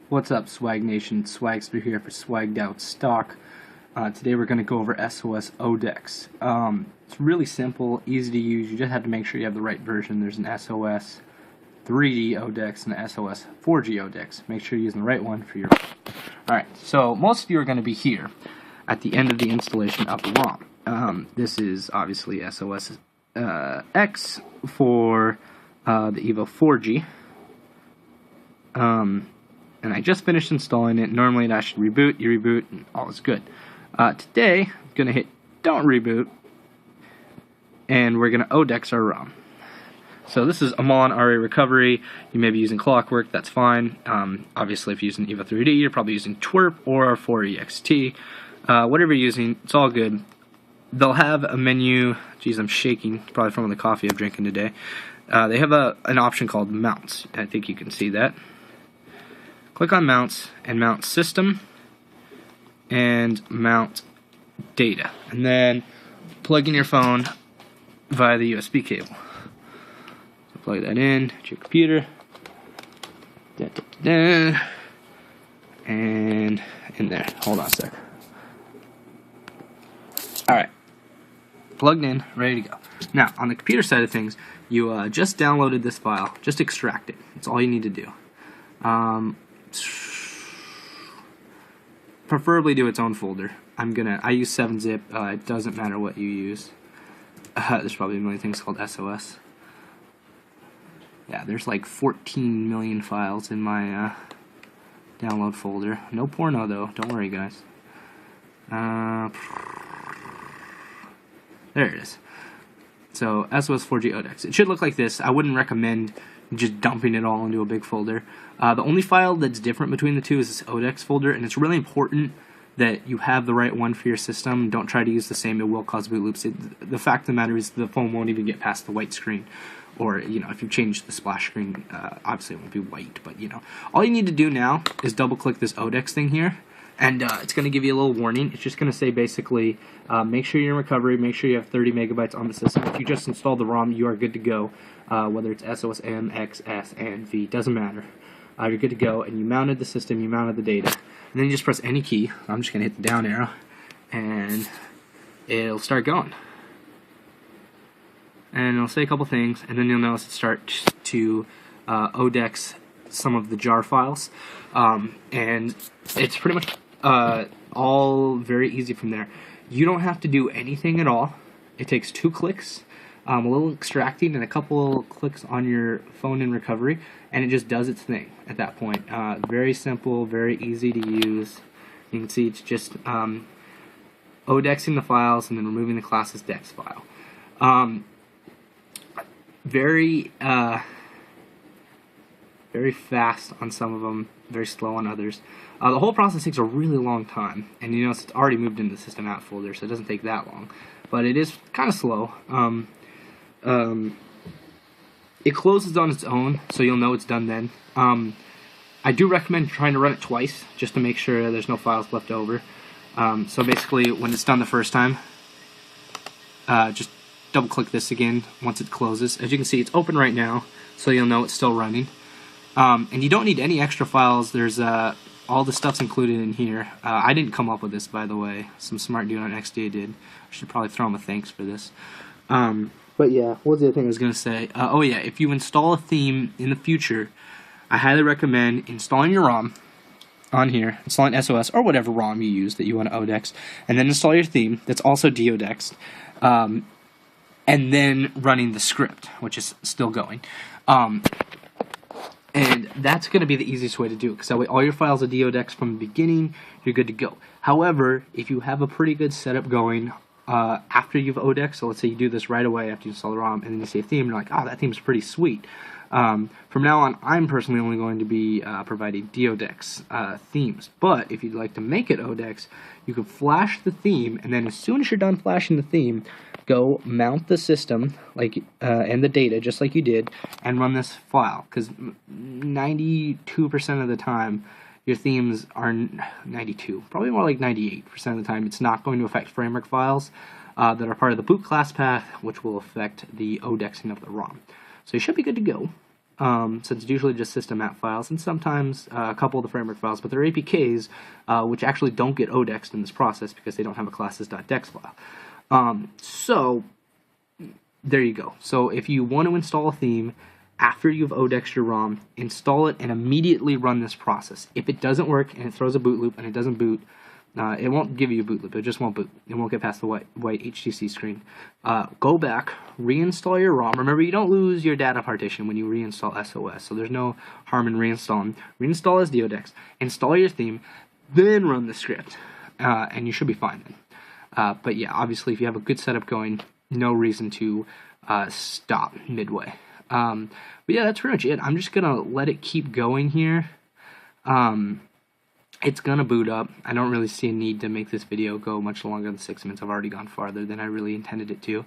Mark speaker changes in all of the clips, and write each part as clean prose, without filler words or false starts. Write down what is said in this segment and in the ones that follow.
Speaker 1: What's up, Swag Nation? Swagster here for Swagged Out Stock. Today we're going to go over SOS ODEX. It's really simple, easy to use. You just have to make sure you have the right version. There's an SOS 3G ODEX and an SOS 4G ODEX. Make sure you're using the right one for your... Alright, so most of you are going to be here at the end of the installation of the ROM. This is obviously SOS X for the Evo 4G. And I just finished installing it. Normally I should reboot, you reboot, and all is good. Today, I'm going to hit don't reboot, and we're going to ODEX our ROM. So this is Amon RA Recovery. You may be using Clockwork, that's fine. Obviously if you're using Evo 3D, you're probably using Twerp or 4EXT. Whatever you're using, it's all good. They'll have a menu. Geez, I'm shaking, probably from the coffee I'm drinking today. They have an option called Mounts. I think you can see that. Click on Mounts and mount System and mount Data. And then plug in your phone via the USB cable. So plug that in to your computer. And in there. Hold on a sec. Alright. Plugged in, ready to go. Now, on the computer side of things, you just downloaded this file. Just extract it. That's all you need to do. Preferably do its own folder. I use 7-zip. It doesn't matter what you use. There's probably a million things called SOS. Yeah, there's like 14 million files in my download folder. No porno though. Don't worry, guys. There it is. So SOS 4G ODEX. It should look like this. I wouldn't recommend just dumping it all into a big folder. The only file that's different between the two is this ODEX folder, and it's really important that you have the right one for your system. Don't try to use the same, it will cause boot loops. The fact of the matter is the phone won't even get past the white screen. Or, if you change the splash screen, obviously it won't be white, but, all you need to do now is double-click this ODEX thing here, and it's going to give you a little warning. It's just going to say, basically, make sure you're in recovery, make sure you have 30 megabytes on the system. If you just installed the ROM, you are good to go. Whether it's SOS M, X, S, and V, doesn't matter. You're good to go, and you mounted the system, you mounted the data. And then you just press any key. I'm just going to hit the down arrow, and it'll start going. And it'll say a couple things, and then you'll notice it starts to ODEX some of the jar files. And it's pretty much all very easy from there. You don't have to do anything at all. It takes 2 clicks. A little extracting and a couple clicks on your phone in recovery, and it just does its thing at that point. Very simple, very easy to use. You can see it's just ODEXing the files and then removing the class's dex file. Very fast on some of them, very slow on others. The whole process takes a really long time, and it's already moved into the system out folder, so it doesn't take that long. But it is kind of slow. It closes on its own, so you'll know it's done then. I do recommend trying to run it twice, just to make sure there's no files left over. So basically, when it's done the first time, just double-click this again once it closes. As you can see, it's open right now, so you'll know it's still running. And you don't need any extra files. There's all the stuff's included in here. I didn't come up with this, by the way. Some smart dude on XDA did. I should probably throw him a thanks for this. But yeah, what was the other thing I was going to say? Oh yeah, if you install a theme in the future, I highly recommend installing your ROM on here, installing SOS or whatever ROM you use that you want to ODEX, and then install your theme that's also de-ODEXed, and then running the script, which is still going. And that's going to be the easiest way to do it, because that way all your files are de-ODEXed from the beginning, you're good to go. However, if you have a pretty good setup going after you've ODEXed, so let's say you do this right away after you install the ROM, and then you see a theme, and you're like, oh, that theme's pretty sweet. From now on, I'm personally only going to be providing de-ODEX themes. But if you'd like to make it ODEX, you can flash the theme, and then as soon as you're done flashing the theme, go mount the system and the data just like you did, and run this file. Because 92% of the time, your themes are 92, probably more like 98% of the time. It's not going to affect framework files that are part of the boot class path, which will affect the ODEXing of the ROM. So you should be good to go. since it's usually just system app files and sometimes a couple of the framework files, but they're APKs, which actually don't get odexed in this process because they don't have a classes.dex file. So there you go. So if you want to install a theme after you've odexed your ROM, install it and immediately run this process. If it doesn't work and it throws a boot loop and it doesn't boot, it won't give you a boot loop. It just won't boot. It won't get past the white HTC screen. Go back, reinstall your ROM. Remember, you don't lose your data partition when you reinstall SOS, so there's no harm in reinstalling. Reinstall SDODEX, install your theme, then run the script, and you should be fine then. But yeah, obviously, if you have a good setup going, no reason to stop midway. But yeah, that's pretty much it. I'm just gonna let it keep going here. It's gonna boot up. I don't really see a need to make this video go much longer than 6 minutes. I've already gone farther than I really intended it to.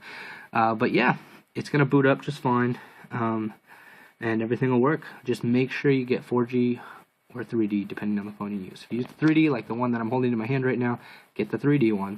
Speaker 1: But yeah, it's gonna boot up just fine, and everything will work. Just make sure you get 4G or 3D depending on the phone you use. If you use 3D, like the one that I'm holding in my hand right now, get the 3D one.